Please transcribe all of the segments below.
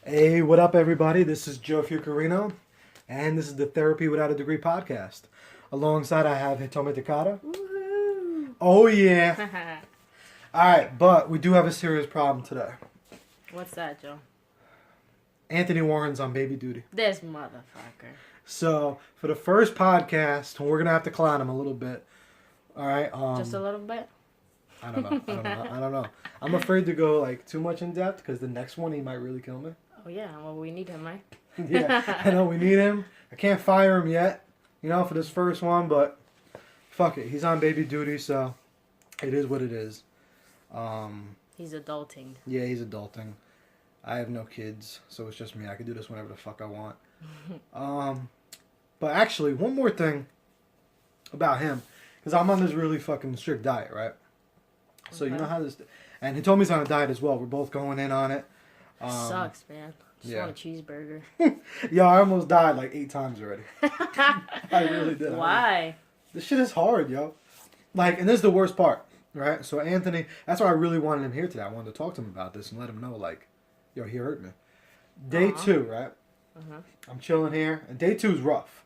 Hey, what up, everybody? This is Joe Fucarino, and this is the Therapy Without a Degree podcast. Alongside, I have Hitomi Takata. Woohoo! Oh, yeah. All right, but we do have a serious problem today. What's that, Joe? Anthony Warren's on baby duty. This motherfucker. So, for the first podcast, we're going to have to clown him a little bit. All right? Just a little bit? I don't know. I'm afraid to go, too much in depth, because the next one, he might really kill me. Oh, yeah. Well, we need him, right? Yeah, I know we need him. I can't fire him yet, for this first one, but fuck it. He's on baby duty, so it is what it is. He's adulting. Yeah, he's adulting. I have no kids, so it's just me. I can do this whenever the fuck I want. But actually, one more thing about him, because I'm on this really fucking strict diet, right? So you know how this... And Hitomi's on a diet as well. We're both going in on it. Sucks, man. Just yeah. want a cheeseburger. Yeah, I almost died 8 times already. I really did. Why? This shit is hard, yo. And this is the worst part, right? So Anthony, that's why I really wanted him here today. I wanted to talk to him about this and let him know, yo, he hurt me. Day 2, right? I'm chilling here, and day 2 is rough.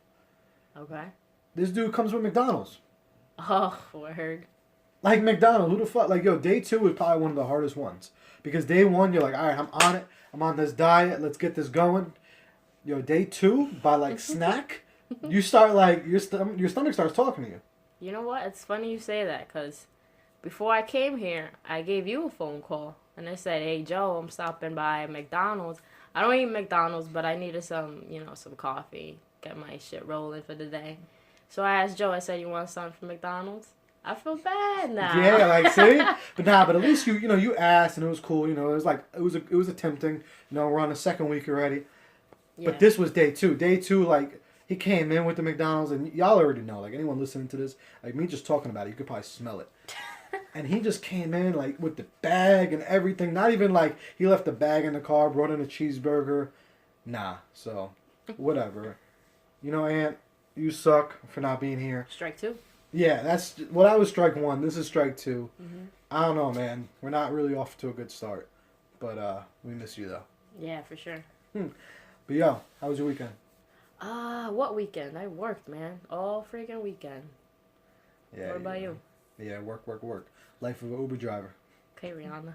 Okay. This dude comes with McDonald's. Oh, word. McDonald's, who the fuck? Day 2 is probably one of the hardest ones. Because day 1, you're like, all right, I'm on it. I'm on this diet. Let's get this going. Yo, day 2, by snack, you start your stomach starts talking to you. You know what? It's funny you say that, because before I came here, I gave you a phone call. And I said, hey, Joe, I'm stopping by McDonald's. I don't eat McDonald's, but I needed some coffee. Get my shit rolling for the day. So I asked Joe, I said, you want something from McDonald's? I feel bad now. Yeah, see? But at least you asked and it was cool, it was it was attempting. We're on the second week already. Yeah. But this was day 2. Day 2, he came in with the McDonald's and y'all already know, anyone listening to this, me just talking about it, you could probably smell it. And he just came in with the bag and everything. Not even he left the bag in the car, brought in a cheeseburger. Nah, so whatever. Aunt, you suck for not being here. Strike 2. Yeah, that was strike 1. This is strike 2. I don't know, man. We're not really off to a good start. But we miss you, though. Yeah, for sure. But, yo, how was your weekend? What weekend? I worked, man. All freaking weekend. Yeah. What about you? Yeah, work. Life of an Uber driver. Okay, Rihanna.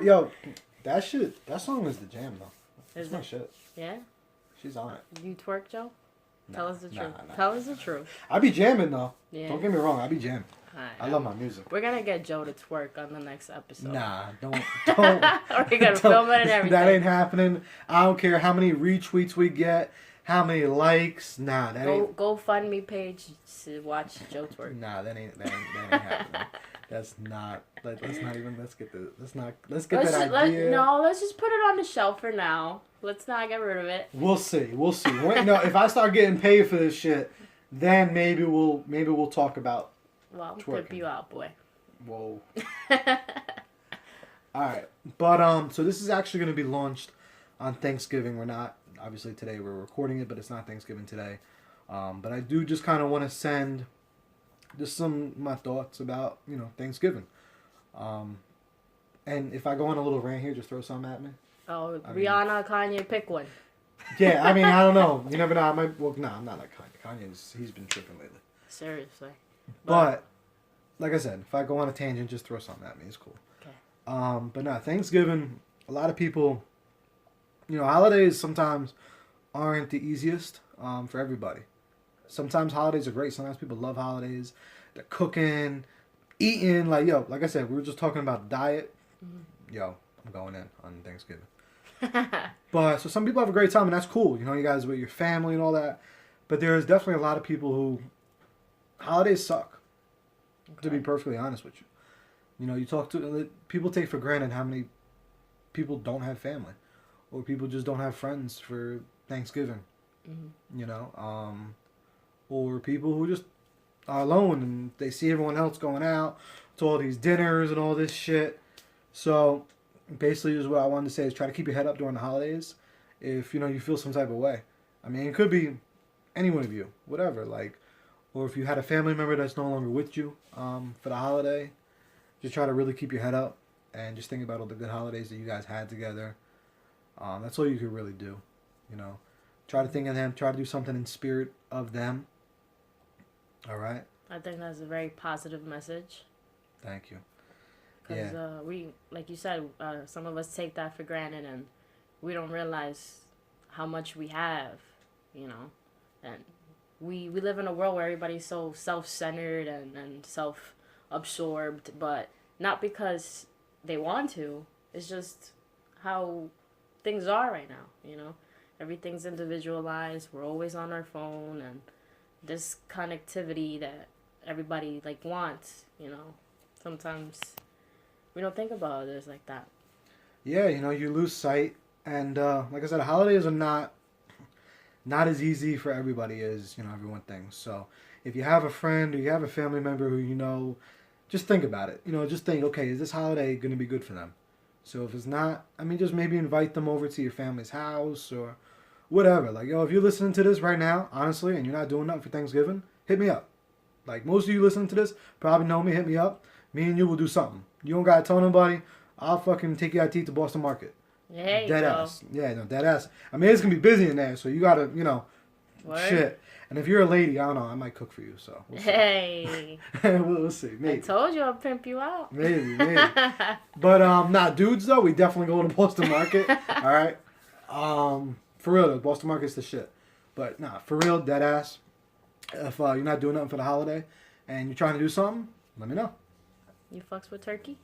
Yo, that song is the jam, though. That's my shit. Yeah? She's on it. You twerk, Joe? Tell us the truth. Nah. Tell us the truth. I be jamming, though. Yeah. Don't get me wrong. I be jamming. Right, I love my music. We're going to get Joe to twerk on the next episode. Nah, don't. We're going to film it and everything. That ain't happening. I don't care how many retweets we get, how many likes. Nah, that ain't. Go fund me page to watch Joe twerk. Nah, that ain't happening. That's not. Let's get that idea. Let's just put it on the shelf for now. Let's not get rid of it. We'll see. If I start getting paid for this shit, then maybe we'll talk about. Well, twerking. pimp you out, boy. Whoa. All right, but so this is actually going to be launched on Thanksgiving. We're not obviously today. We're recording it, but it's not Thanksgiving today. But I do just kind of want to send just some of my thoughts about Thanksgiving. And if I go on a little rant here, just throw something at me. Oh, Rihanna, Kanye, pick one. Yeah, I don't know. You never know. I'm not like Kanye. He's been tripping lately. Seriously. But like I said, if I go on a tangent, just throw something at me. It's cool. Okay. But no, Thanksgiving, a lot of people, holidays sometimes aren't the easiest for everybody. Sometimes holidays are great. Sometimes people love holidays. They're cooking, eating. Like I said, we were just talking about diet. Mm-hmm. Yo, I'm going in on Thanksgiving. But so some people have a great time, and that's cool. You guys with your family and all that. But there's definitely a lot of people who holidays suck. Okay. To be perfectly honest with you, you talk to people, take for granted how many people don't have family, or people just don't have friends for Thanksgiving. Mm-hmm. Or people who just are alone and they see everyone else going out to all these dinners and all this shit. So basically, just what I wanted to say is try to keep your head up during the holidays. If you feel some type of way, it could be any one of you, whatever. Or if you had a family member that's no longer with you for the holiday, just try to really keep your head up and just think about all the good holidays that you guys had together. That's all you could really do. You know, try to think of them. Try to do something in spirit of them. All right. I think that's a very positive message. Thank you. Because we, like you said, some of us take that for granted, and we don't realize how much we have, you know. And we live in a world where everybody's so self-centered and self-absorbed, but not because they want to. It's just how things are right now, you know. Everything's individualized. We're always on our phone, and this connectivity that everybody like wants, you know. Sometimes we don't think about others like that. Yeah, you know, you lose sight, and like I said, holidays are not as easy for everybody as everyone thinks. So if you have a friend or you have a family member who just think about it. You know, just think, okay, is this holiday going to be good for them? So if it's not, I mean, just maybe invite them over to your family's house or whatever. Like, yo, if you're listening to this right now, honestly, and you're not doing nothing for Thanksgiving, hit me up. Like, most of you listening to this probably know me, hit me up. Me and you will do something. You don't got to tell nobody. I'll fucking take you out to eat to Boston Market. Hey, dead ass. Yeah, no, dead ass. I mean, it's going to be busy in there, so you got to, shit. And if you're a lady, I don't know, I might cook for you, so. We'll see. Hey. we'll see. Maybe. I told you I'll pimp you out. Maybe. But, dudes, though, we definitely go to Boston Market. All right? For real, though, Boston Market's the shit. But, for real, dead ass. If you're not doing nothing for the holiday and you're trying to do something, let me know. You fucks with turkey?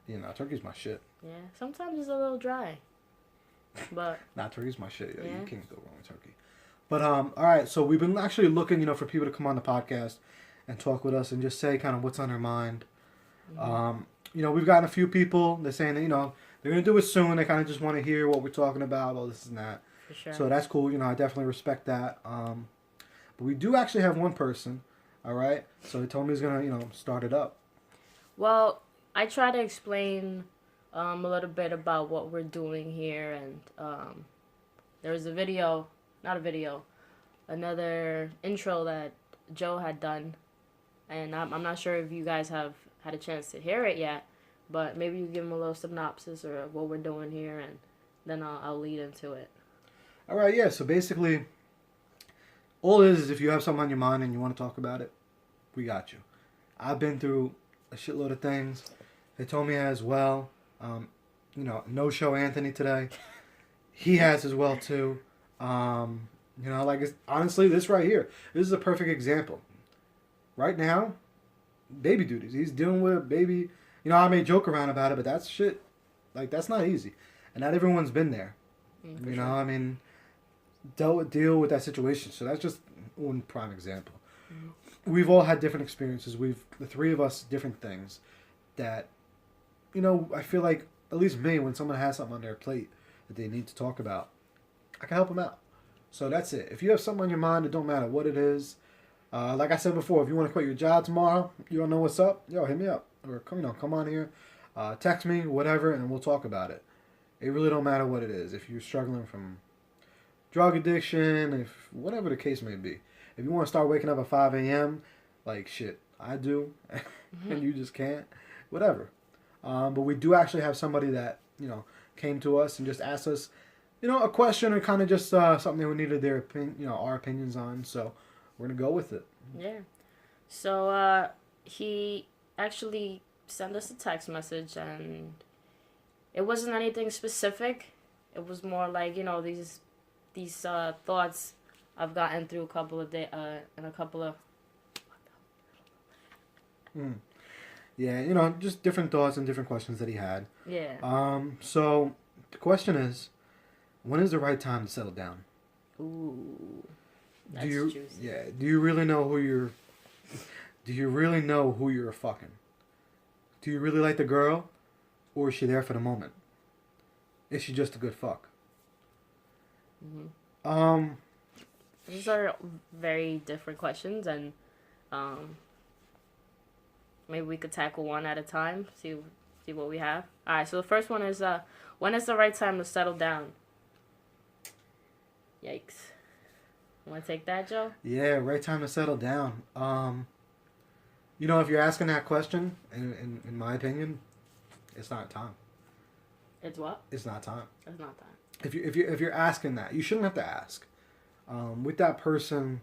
Yeah, turkey's my shit. Yeah, sometimes it's a little dry. But turkey's my shit. Yeah, you can't go wrong with turkey. But all right, so we've been actually looking, for people to come on the podcast and talk with us and just say kind of what's on their mind. Mm-hmm. We've gotten a few people. They're saying that they're gonna do it soon. They kind of just want to hear what we're talking about, all this and that. For sure. So that's cool. I definitely respect that. But we do actually have one person. All right, so he told me he's gonna start it up. Well, I try to explain a little bit about what we're doing here, and there was another intro that Joe had done, and I'm not sure if you guys have had a chance to hear it yet, but maybe you give them a little synopsis or what we're doing here, and then I'll lead into it. All right, yeah. So basically, all it is if you have something on your mind and you want to talk about it, we got you. I've been through a shitload of things. Hitomi as well. No show Anthony today. He has as well too. Honestly, this right here, this is a perfect example. Right now, baby duties. He's dealing with baby. I may joke around about it, but that's shit. Like, that's not easy, and not everyone's been there. Sure. I mean, deal with that situation. So that's just one prime example. Mm-hmm. We've all had different experiences. The three of us, different things that, I feel like, at least me, when someone has something on their plate that they need to talk about, I can help them out. So that's it. If you have something on your mind, it don't matter what it is. Like I said before, if you want to quit your job tomorrow, you don't know what's up, yo, hit me up. Or come on here, text me, whatever, and we'll talk about it. It really don't matter what it is. If you're struggling from drug addiction, whatever the case may be. If you want to start waking up at 5 a.m., like shit, I do, and you just can't, whatever. But we do actually have somebody that, came to us and just asked us, a question or kind of just something that we needed their opinion, our opinions on. So we're going to go with it. Yeah. So he actually sent us a text message, and it wasn't anything specific. It was more like, these thoughts I've gotten through a couple of days, and a couple of... Yeah, just different thoughts and different questions that he had. Yeah. So the question is, when is the right time to settle down? Ooh. That's juicy. Yeah. Do you really know who you're fucking? Do you really like the girl, or is she there for the moment? Is she just a good fuck? Mm-hmm. These are very different questions, and maybe we could tackle one at a time. See what we have. All right. So the first one is when is the right time to settle down? Yikes. Want to take that, Joe? Yeah, right time to settle down. If you're asking that question, in my opinion, it's not time. It's what? It's not time. It's not time. If you're asking that, you shouldn't have to ask. With that person,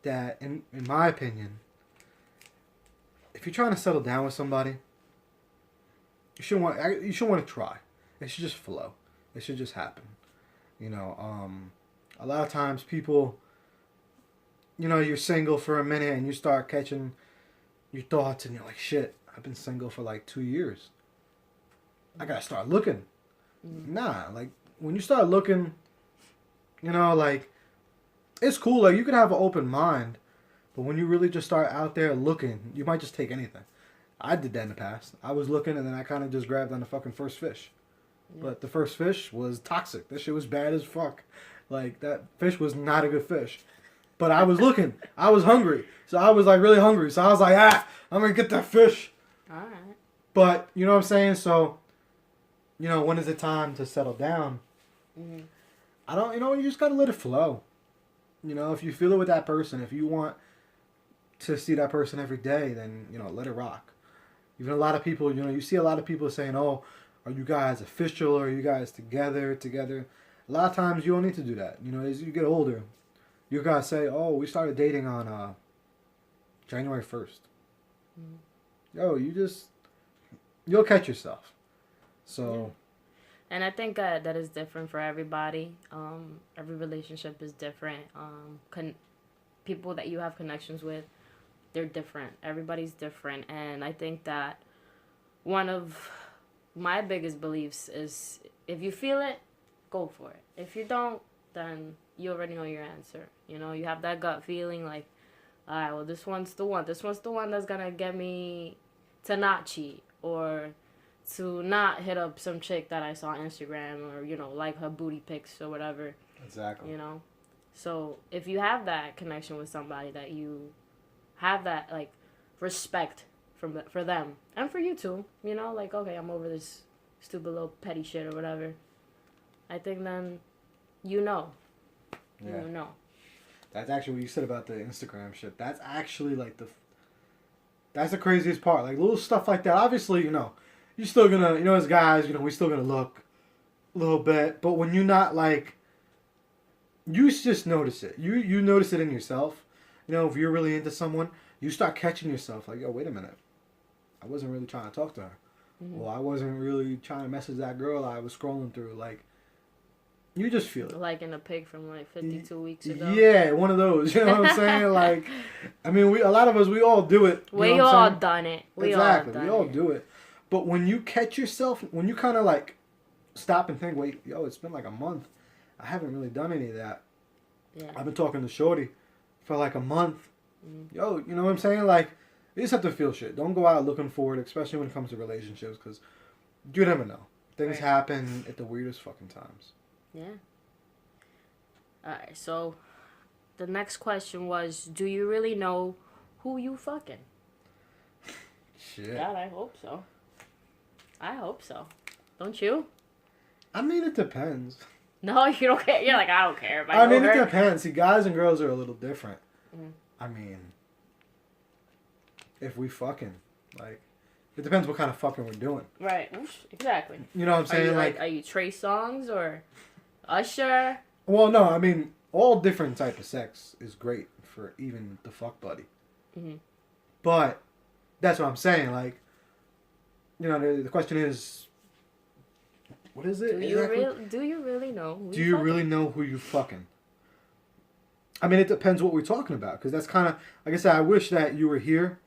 that in my opinion, if you're trying to settle down with somebody, you shouldn't want to try. It should just flow. It should just happen. You know, a lot of times people, you know, you're single for a minute and you start catching your thoughts and you're like, shit, I've been single for like 2 years. I gotta start looking. Nah, like when you start looking, you know, like it's cool. Like you can have an open mind, but when you really just start out there looking, you might just take anything. I did that in the past. I was looking and then I kind of just grabbed on the fucking first fish. Yeah. But the first fish was toxic. That shit was bad as fuck. Like that fish was not a good fish. But I was looking. I was hungry. So I was like really hungry. So I was like, I'm going to get that fish. All right. But you know what I'm saying? So, you know, when is it time to settle down? Mm-hmm. I don't, you know, you just got to let it flow. You know, if you feel it with that person, if you want to see that person every day, then, you know, let it rock. Even a lot of people, you know, you see a lot of people saying, oh, are you guys official? Or are you guys together? A lot of times you don't need to do that. You know, as you get older, you guys say, oh, we started dating on January 1st. Mm-hmm. Yo, you'll catch yourself. So. Yeah. And I think that is different for everybody. Every relationship is different. People that you have connections with, they're different. Everybody's different. And I think that one of my biggest beliefs is if you feel it, go for it. If you don't, then you already know your answer. You know, you have that gut feeling like, all right, well, this one's the one. This one's the one that's going to get me to not cheat or to not hit up some chick that I saw on Instagram or, you know, like her booty pics or whatever. Exactly. You know? So if you have that connection with somebody that you have that, like, respect for them and for you too, you know, like, okay, I'm over this stupid little petty shit or whatever, I think then you know. Yeah. You know. That's actually what you said about the Instagram shit. That's actually like that's the craziest part. Like little stuff like that. Obviously, you know, you're still gonna, you know, as guys, you know, we're still gonna look a little bit. But when you're not like, you just notice it. You notice it in yourself. You know, if you're really into someone, you start catching yourself like, yo, wait a minute. I wasn't really trying to talk to her. Mm-hmm. Well, I wasn't really trying to message that girl I was scrolling through. Like, you just feel it. Like in a pic from like 52 weeks ago. Yeah, one of those. You know what I'm saying? Like, I mean, a lot of us, we all do it. We all done it. Exactly. We all do it. But when you catch yourself, when you kind of like stop and think, wait, yo, it's been like a month. I haven't really done any of that. Yeah. I've been talking to Shorty for like a month. Mm-hmm. Yo, you know what I'm saying? Like, you just have to feel shit. Don't go out looking for it, especially when it comes to relationships, because you never know. Things happen at the weirdest fucking times. Yeah. Alright, so the next question was, do you really know who you fucking? Shit. God, I hope so. I hope so. Don't you? I mean, it depends. No, you don't care. You're like, I don't care. I mean, it depends. See, guys and girls are a little different. Mm-hmm. I mean, if we fucking, like, it depends what kind of fucking we're doing. Right. Exactly. You know what I'm saying? Are you Trey Songz or Usher? Well, no. I mean, all different type of sex is great for even the fuck buddy. Mm-hmm. But that's what I'm saying. Like, you know, the question is, what is it? Do you really know? Do you really know who you fucking? I mean, it depends what we're talking about. Because that's kind of, like I said, I wish that you were here,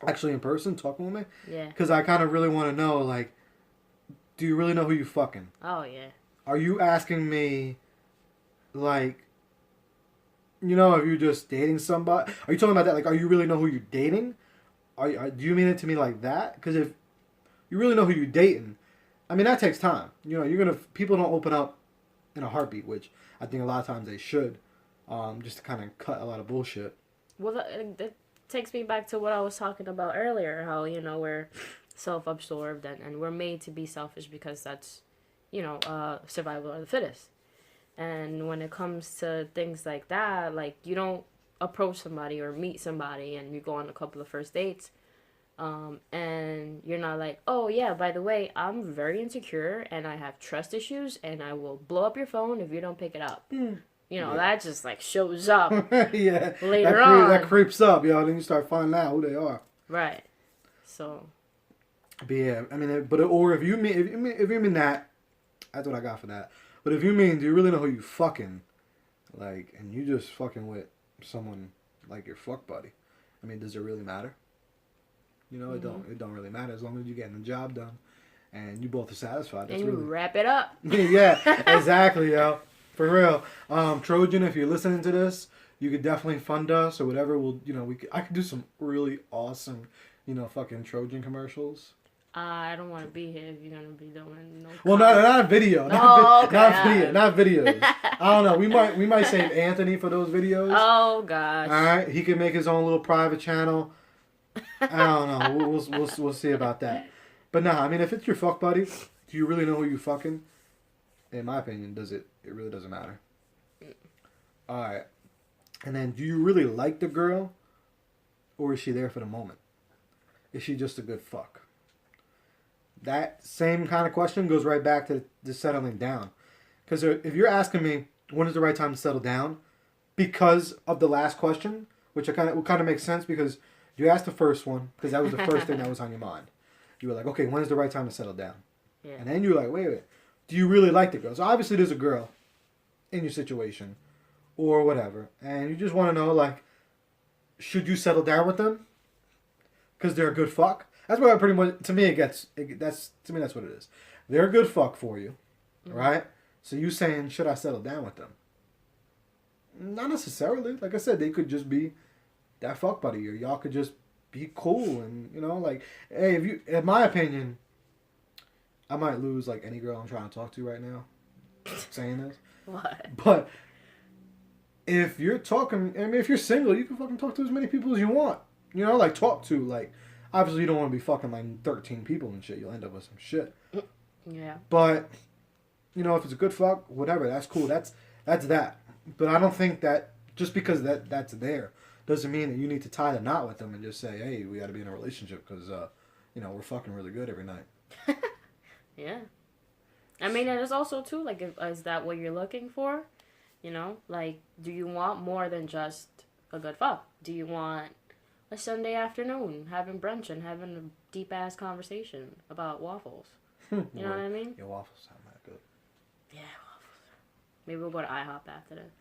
actually in person, talking with me. Yeah. Because I kind of really want to know, like, do you really know who you fucking? Oh, yeah. Are you asking me, like, you know, are you just dating somebody? Are you talking about that? Like, are you really know who you're dating? Do you mean it to me like that? Because if you really know who you're dating, I mean, that takes time. You know, people don't open up in a heartbeat, which I think a lot of times they should, just to kind of cut a lot of bullshit. Well, that takes me back to what I was talking about earlier, how, you know, we're self-absorbed and we're made to be selfish because that's, you know, survival of the fittest. And when it comes to things like that, like, you don't approach somebody or meet somebody and you go on a couple of first dates and you're not like, oh yeah, by the way, I'm very insecure and I have trust issues and I will blow up your phone if you don't pick it up. You know, that just like shows up Yeah, later on. That creeps up, yo. Then you start finding out who they are. Right. So. But yeah, I mean, or if you mean that, that's what I got for that. But if you mean, do you really know who you fucking, like, and you just fucking with someone like your fuck buddy? I mean, does it really matter? You know, it don't really matter as long as you're getting the job done, and you both are satisfied. That's and you really... wrap it up. Yeah, exactly, yo. For real. Trojan, if you're listening to this, you could definitely fund us or whatever. We'll, you know, I could do some really awesome, you know, fucking Trojan commercials. I don't want to be here if you're gonna be doing no. Well, not a video. Not videos. I don't know. We might save Anthony for those videos. Oh gosh. All right, he can make his own little private channel. I don't know. We'll see about that. But nah, I mean, if it's your fuck buddy, do you really know who you fucking? In my opinion, it really doesn't matter. All right, and then do you really like the girl, or is she there for the moment? Is she just a good fuck? That same kind of question goes right back to the settling down. Because if you're asking me when is the right time to settle down, because of the last question, which kind of makes sense because you asked the first one because that was the first thing that was on your mind. You were like, okay, when is the right time to settle down? Yeah. And then you were like, wait, do you really like the girl? So obviously there's a girl in your situation or whatever, and you just want to know, like, should you settle down with them because they're a good fuck? That's what I pretty much, to me, that's what it is. They're a good fuck for you, right? So you saying, should I settle down with them? Not necessarily. Like I said, they could just be that fuck buddy, or y'all could just be cool, and, you know, like, hey, in my opinion, I might lose, like, any girl I'm trying to talk to right now saying this. What? But if you're talking, I mean, if you're single, you can fucking talk to as many people as you want. You know, like, talk to, like, obviously, you don't want to be fucking like 13 people and shit. You'll end up with some shit. Yeah. But, you know, if it's a good fuck, whatever, that's cool. That's that. But I don't think that just because that's there doesn't mean that you need to tie the knot with them and just say, hey, we got to be in a relationship because, you know, we're fucking really good every night. Yeah. I mean, and it's also, too, like, is that what you're looking for? You know? Like, do you want more than just a good fuck? Do you want a Sunday afternoon, having brunch and having a deep-ass conversation about waffles? You know what I mean? Yeah, waffles sound that good. Yeah, waffles. Maybe we'll go to IHOP after this.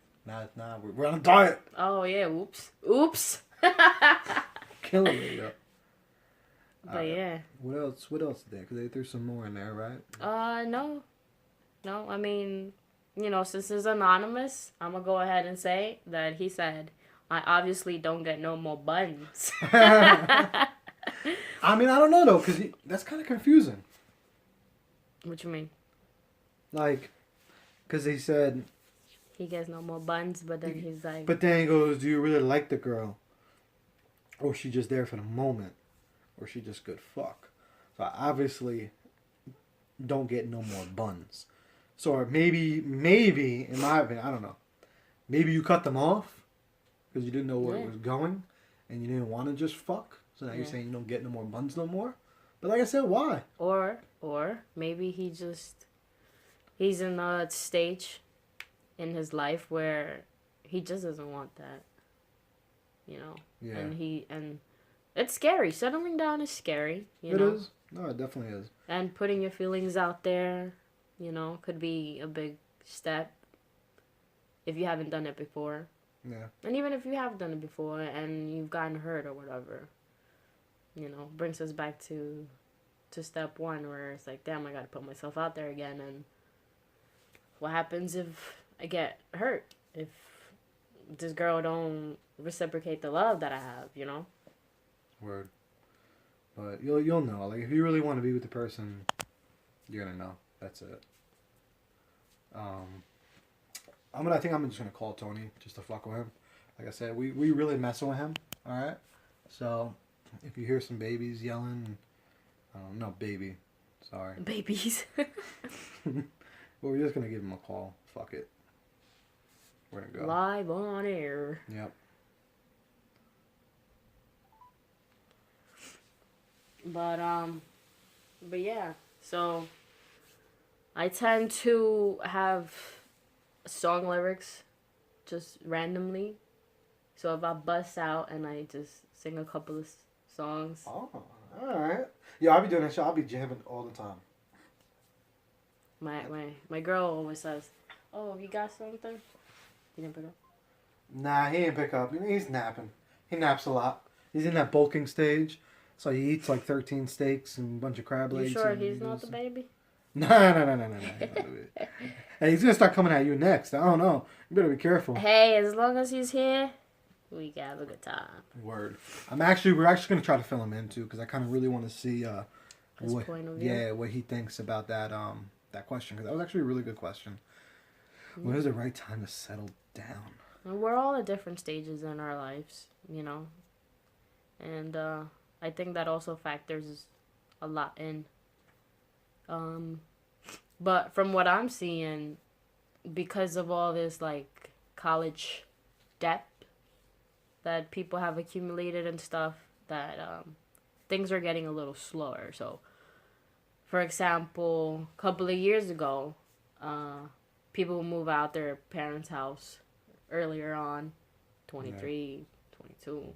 Nah, we're on a diet. Oh, yeah, oops. Killing me, yo. But yeah. What else is there? Because they threw some more in there, right? No. I mean, you know, since it's anonymous, I'm going to go ahead and say that he said, I obviously don't get no more buns. I mean, I don't know, though, because that's kind of confusing. What you mean? Like, because he said... He gets no more buns, but then he's like... But then he goes, do you really like the girl? Or is she just there for the moment? Or is she just good fuck? So I obviously don't get no more buns. So maybe, in my opinion, I don't know. Maybe you cut them off because you didn't know where it was going and you didn't want to just fuck. So now you're saying you don't get no more buns no more? But like I said, why? Or maybe he's in a stage in his life where he just doesn't want that. You know? Yeah. And it's scary. Settling down is scary. You know? It is. No, it definitely is. And putting your feelings out there, you know, could be a big step if you haven't done it before. Yeah. And even if you have done it before and you've gotten hurt or whatever, you know, brings us back to step one where it's like, damn, I gotta put myself out there again. And what happens if I get hurt? If this girl don't reciprocate the love that I have, you know? Word. But you'll know. Like, if you really want to be with the person, you're gonna know. That's it. I think I'm just gonna call Tony just to fuck with him. Like I said, we really messing with him. All right. So if you hear some babies yelling, no baby, sorry. Babies. Well, we're just gonna give him a call. Fuck it. We're gonna go live on air. Yep. But yeah. So I tend to have song lyrics just randomly. So if I bust out and I just sing a couple of songs. Oh, all right. Yeah, I'll be doing that shit. I'll be jamming all the time. My girl always says, "Oh, you got something?" You didn't pick up. Nah, he ain't pick up. He's napping. He naps a lot. He's in that bulking stage. So he eats like 13 steaks and a bunch of crab legs. You sure he's not the baby? No. Hey, he's gonna start coming at you next. I don't know. You better be careful. Hey, as long as he's here, we can have a good time. Word. We're actually gonna try to fill him in too, because I kind of really want to see His point of view. what he thinks about that question, because that was actually a really good question. When is the right time to settle down? We're all at different stages in our lives, you know, and I think that also factors a lot in. But from what I'm seeing, because of all this like college debt that people have accumulated and stuff, that things are getting a little slower. So, for example, a couple of years ago, people would move out their parents' house earlier on, 23, 22.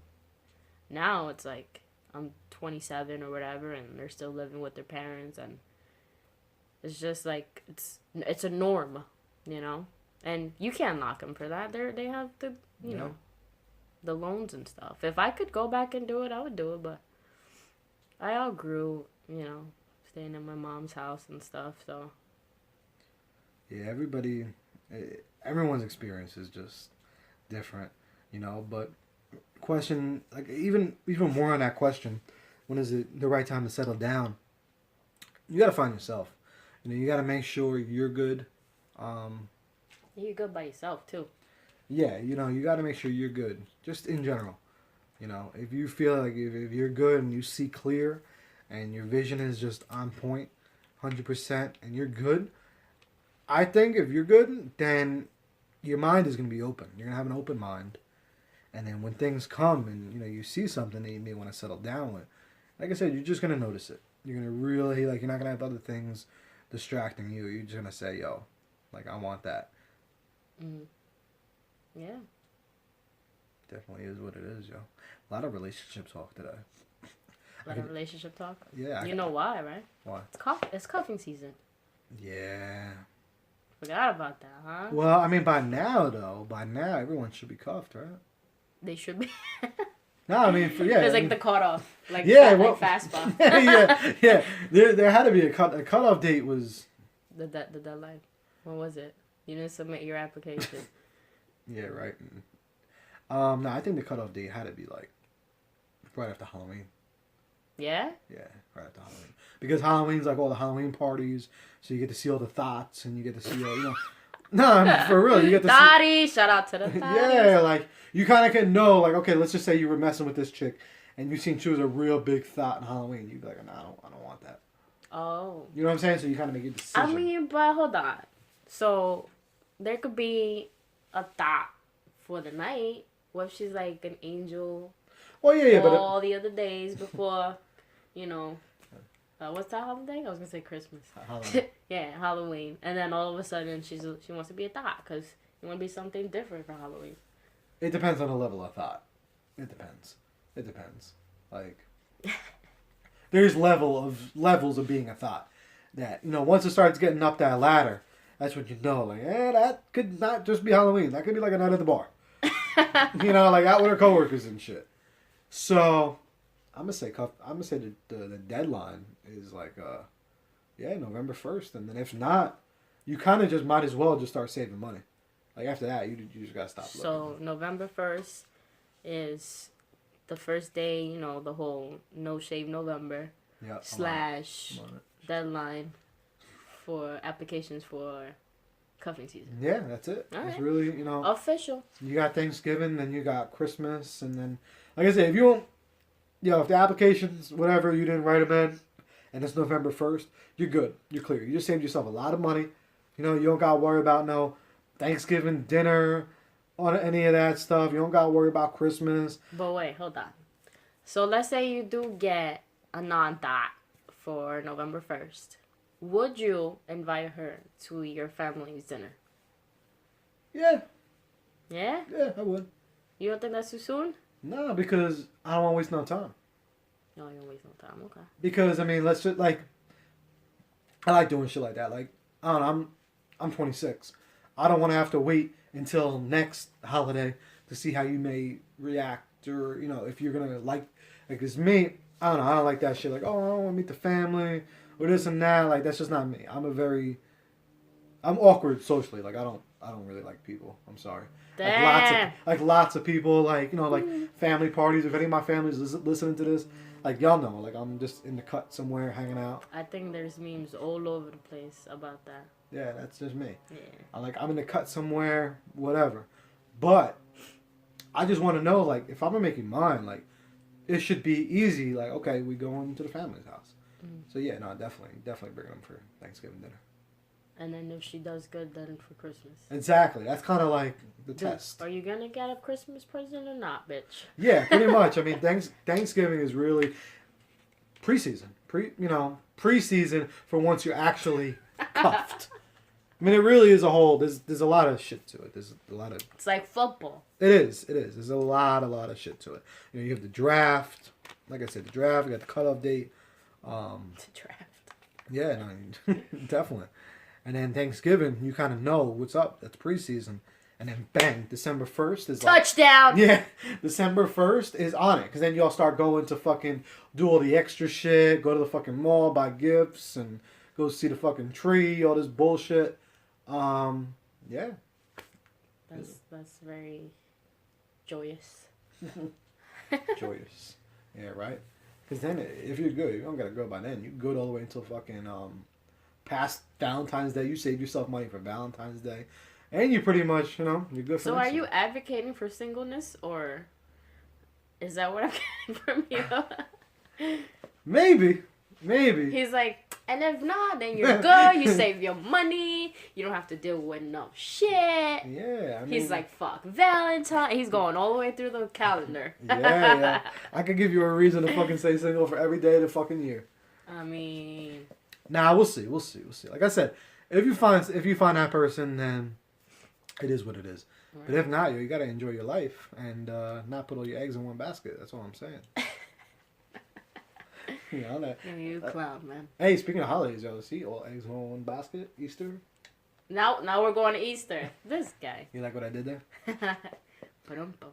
Now it's like I'm 27 or whatever, and they're still living with their parents, and it's just like it's a norm, you know. And you can't knock them for that. They have the you know the loans and stuff. If I could go back and do it, I would do it, but I outgrew, you know, staying in my mom's house and stuff. So yeah, everyone's experience is just different, you know. But question, like even more on that question, when is it the right time to settle down? You got to find yourself. You know, you got to make sure you're good. You're good by yourself too. Yeah, you know, you got to make sure you're good, just in general. You know, if you feel like if you're good and you see clear, and your vision is just on point, 100%, and you're good, I think if you're good, then your mind is going to be open. You're going to have an open mind. And then when things come and, you know, you see something that you may want to settle down with, like I said, you're just going to notice it. You're going to really, like, you're not going to have other things distracting you. You're just going to say, yo, like, I want that. Yeah. Definitely is what it is, yo. A lot of relationship talk today. A lot of relationship talk? Yeah. You know why, right? Why? It's cuffing season. Yeah. Forgot about that, huh? Well, I mean, by now, everyone should be cuffed, right? They should be. No, I mean, It's like the cutoff. Like, like fastball. yeah. There had to be a cutoff date was... The deadline. When was it? You didn't submit your application. Yeah, right. No, I think the cutoff date had to be, like, right after Halloween. Yeah? Yeah, right after Halloween. Because Halloween's like all the Halloween parties, so you get to see all the thoughts, and you get to see all, you know... No, for real, you get to Thotty, shout out to the thotties. Yeah, like, you kind of can know, like, okay, let's just say you were messing with this chick, and you seen she was a real big thought in Halloween. You'd be like, no, I don't want that. Oh. You know what I'm saying? So you kind of make a decision. I mean, but hold on. So, there could be a thought for the night. What if she's like an angel? Well, yeah, but... All the other days before, you know... what's that holiday? I was going to say Christmas. Halloween. Yeah, Halloween. And then all of a sudden, she wants to be a thought because you want to be something different for Halloween. It depends on the level of thought. It depends. Like, there's levels of being a thought. That, you know, once it starts getting up that ladder, that's what you know. Like, that could not just be Halloween. That could be like a night at the bar. You know, like out with her coworkers and shit. So, I'm gonna say the deadline is like November 1st, and then if not, you kind of just might as well just start saving money. Like after that, you just gotta stop. So November 1st is the first day, you know, the whole No Shave November / deadline for applications for cuffing season. Yeah, that's it. All it's right. really, you know, official. You got Thanksgiving, then you got Christmas, and then like I said, if you don't. If the applications, whatever, you didn't write them in, and it's November 1st, you're good. You're clear. You just saved yourself a lot of money. You know, you don't got to worry about no Thanksgiving dinner on any of that stuff. You don't got to worry about Christmas. But wait, hold on. So let's say you do get a non-thought for November 1st. Would you invite her to your family's dinner? Yeah. Yeah? Yeah, I would. You don't think that's too soon? No, because I don't want to waste no time. No, you don't waste no time. Okay. Because, I mean, let's just, like, I like doing shit like that. Like, I don't know, I'm 26. I don't want to have to wait until next holiday to see how you may react, or, you know, if you're going to like, it's me, I don't know, I don't like that shit. Like, oh, I don't want to meet the family, or this and that. Like, that's just not me. I'm awkward socially. Like, I don't really like people. I'm sorry. Damn. Lots of people, like, you know, like family parties. If any of my family's listening to this, like, y'all know, like, I'm just in the cut somewhere hanging out. I think there's memes all over the place about that. Yeah, that's just me. Yeah. I'm in the cut somewhere, whatever. But I just want to know, like, if I'm making mine, like, it should be easy. Like, okay, we going to the family's house. So yeah, no, definitely bring them for Thanksgiving dinner. And then if she does good, then for Christmas. Exactly. That's kind of like the test. Are you gonna get a Christmas present or not, bitch? Yeah, pretty much. I mean, Thanksgiving is really preseason. Preseason for once you're actually cuffed. I mean, it really is a whole. There's a lot of shit to it. There's a lot of. It's like football. It is. There's a lot of shit to it. You know, you have the draft. Like I said, the draft. You got the cutoff date. The draft. Yeah, no, definitely. And then Thanksgiving, you kind of know what's up. That's preseason. And then bang, December 1st is touchdown. Yeah, December 1st is on it. Because then y'all start going to fucking do all the extra shit. Go to the fucking mall, buy gifts, and go see the fucking tree, all this bullshit. Yeah. That's very joyous. Joyous. Yeah, right? Because then if you're good, you don't got to go by then. You can go all the way until fucking past Valentine's Day. You save yourself money for Valentine's Day. And you pretty much, you know, you're good for So are you year. advocating for singleness, or is that what I'm getting from you? Maybe. He's like, and if not, then you're good. You save your money. You don't have to deal with no shit. Yeah. I mean, he's like, fuck Valentine. He's going all the way through the calendar. yeah. I could give you a reason to fucking stay single for every day of the fucking year. I mean... Nah, we'll see. Like I said, if you find that person, then it is what it is. Right. But if not, you gotta enjoy your life and not put all your eggs in one basket. That's all I'm saying. You know that. You clown, man. Hey, speaking of holidays, y'all, see all eggs in one basket. Easter. Now we're going to Easter. This guy. You like what I did there? Ba-dum-bum.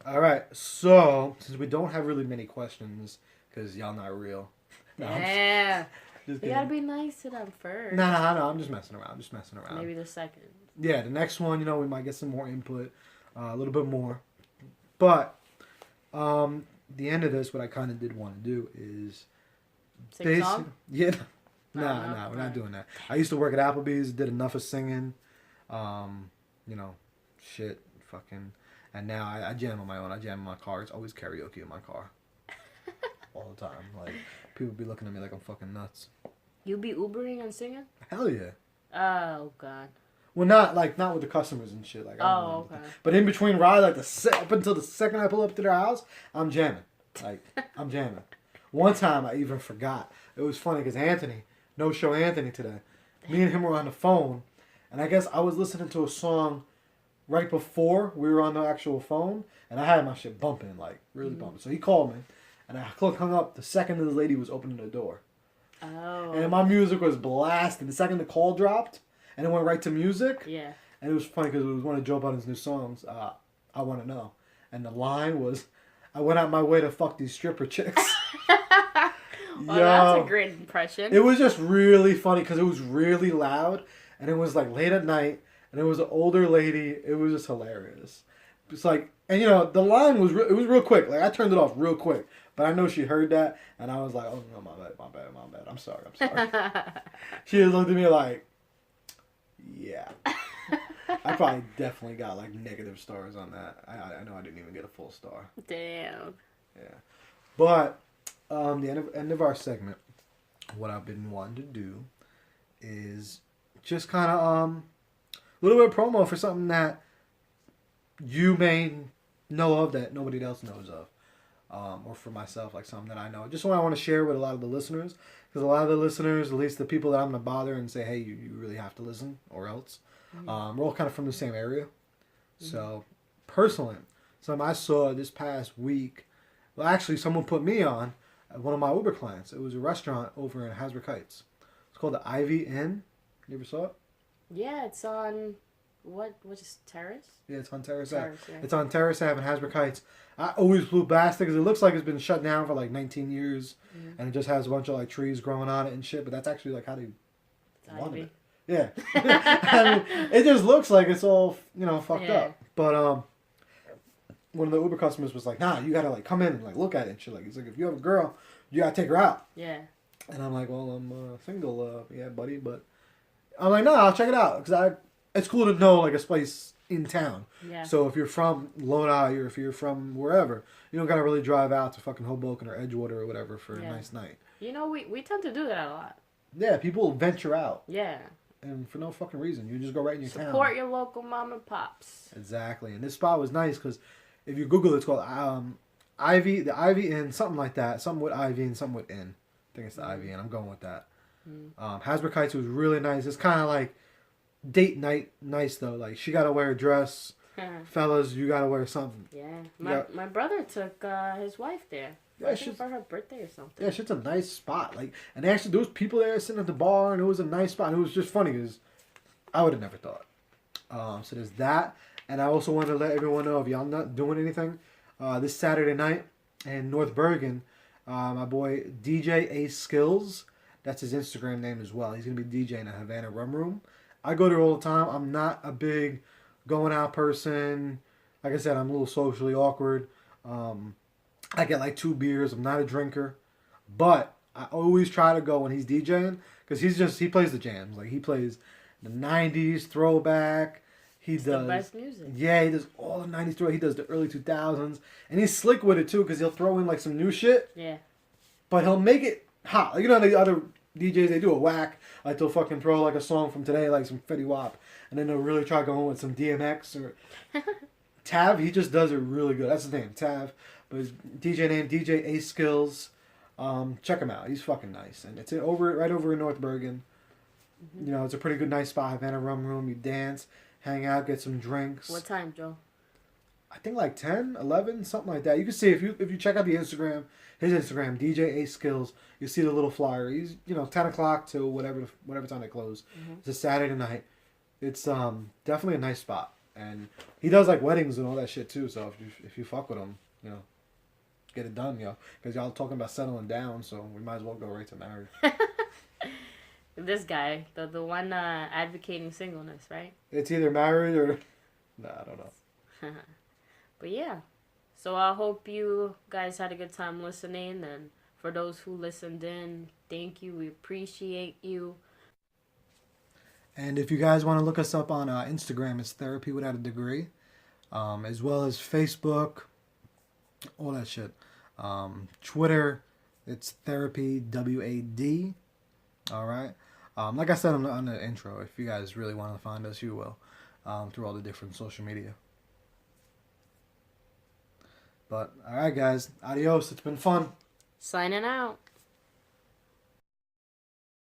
All right. So since we don't have really many questions, because y'all not real. No, yeah. You gotta be nice to them first. No, I'm just messing around. Maybe the second. Yeah, the next one, you know, we might get some more input, a little bit more. But the end of this, what I kind of did want to do is... Sing a song? Yeah. Nah, we're not doing that. I used to work at Applebee's, did enough of singing, you know, shit, fucking... And now I jam on my own. I jam in my car. It's always karaoke in my car. All the time. Like, people be looking at me like I'm fucking nuts. You be Ubering and singing? Hell yeah. Oh, God. Well, not with the customers and shit. Like, oh, okay. But in between rides, like up until the second I pull up to their house, I'm jamming. Like, I'm jamming. One time I even forgot. It was funny because Anthony today, me and him were on the phone, and I guess I was listening to a song right before we were on the actual phone, and I had my shit bumping, like, really bumping. So he called me, and I hung up the second the lady was opening the door. Oh. And my music was blasting. The second the call dropped, and it went right to music. Yeah. And it was funny because it was one of Joe Budden's new songs, I Want to Know. And the line was, I went out my way to fuck these stripper chicks. Well, that's a great impression. It was just really funny because it was really loud. And it was like late at night. And it was an older lady. It was just hilarious. It's like, and you know, the line was, it was real quick. Like I turned it off real quick. But I know she heard that. And I was like, oh no, my bad. I'm sorry. She just looked at me like, yeah. I probably definitely got like negative stars on that. I know I didn't even get a full star. Damn. Yeah. But the end of our segment, what I've been wanting to do is just kind of a little bit of promo for something that you may know of that nobody else knows of. or for myself, like something that I know. Just what I want to share with a lot of the listeners, because a lot of the listeners, at least the people that I'm gonna bother and say, hey, you really have to listen, or else. We're all kind of from the same area, so personally, something I saw this past week. Well, actually, someone put me on one of my Uber clients. It was a restaurant over in Hasbrook Heights. It's called the Ivy Inn. You ever saw it? Yeah, it's on what is Terrace? Yeah, it's on Terrace Ave. Yeah. It's on Terrace Ave in Hasbrook Heights. I always flew past it because it looks like it's been shut down for like 19 years, and it just has a bunch of like trees growing on it and shit. But that's actually like how they wanted it. Yeah, I mean, it just looks like it's all fucked up. But one of the Uber customers was like, "Nah, you gotta like come in and like look at it and shit." Like, he's like, "If you have a girl, you gotta take her out." Yeah. And I'm like, "Well, I'm single, yeah, buddy." But I'm like, "No, I'll check it out because it's cool to know like a place in town." Yeah. So if you're from Lodi or if you're from wherever, you don't gotta really drive out to fucking Hoboken or Edgewater or whatever for a nice night. You know, we tend to do that a lot. Yeah, people venture out. Yeah. And for no fucking reason, you just go right in your town. Support your local mom and pops. Exactly, and this spot was nice because if you Google it, it's called Ivy, the Ivy Inn, something like that. Something with Ivy and something with Inn. I think it's the Ivy Inn. I'm going with that. Hasbrook Heights was really nice. It's kind of like date night nice though. Like she got to wear a dress. Fellas, you got to wear something. Yeah, my brother took his wife there. Yeah, I think for her birthday or something. Yeah, shit's a nice spot. Like, and actually, there was people there sitting at the bar, and it was a nice spot. And it was just funny because I would have never thought. So there's that, and I also wanted to let everyone know if y'all not doing anything this Saturday night in North Bergen, my boy DJ Ace Skills. That's his Instagram name as well. He's gonna be DJing at Havana Rum Room. I go there all the time. I'm not a big going out person. Like I said, I'm a little socially awkward. I get like 2 beers. I'm not a drinker, but I always try to go when he's DJing because he plays the jams. Like he plays the '90s throwback. He does the best music. Yeah, he does all the '90s throwback. He does the early 2000s, and he's slick with it too because he'll throw in like some new shit. Yeah. But he'll make it hot. Like you know the other DJs, they do a whack. Like they'll fucking throw like a song from today, like some Fetty Wap, and then they'll really try going with some DMX or Tav. He just does it really good. That's his name, Tav. But his DJ name, DJ Ace Skills. Check him out. He's fucking nice. And it's right over in North Bergen. You know, it's a pretty good, nice spot. Havana Rum Room. You dance, hang out, get some drinks. What time, Joe? I think like 10, 11, something like that. You can see if you check out the Instagram, his Instagram, DJ Ace Skills, you see the little flyer. He's 10 o'clock to whatever time they close. It's a Saturday night. It's definitely a nice spot. And he does like weddings and all that shit too. So if you fuck with him, get it done, because y'all talking about settling down, so we might as well go right to marriage. This guy, the one advocating singleness, right? It's either married or I don't know. But yeah, so I hope you guys had a good time listening, and for those who listened in, thank you. We appreciate you. And if you guys want to look us up on Instagram, it's Therapy Without a Degree, as well as Facebook, all that shit. Twitter, it's Therapy WAD. All right. Like I said on the intro, if you guys really want to find us, you will through all the different social media. But all right, guys, adios. It's been fun. Signing out.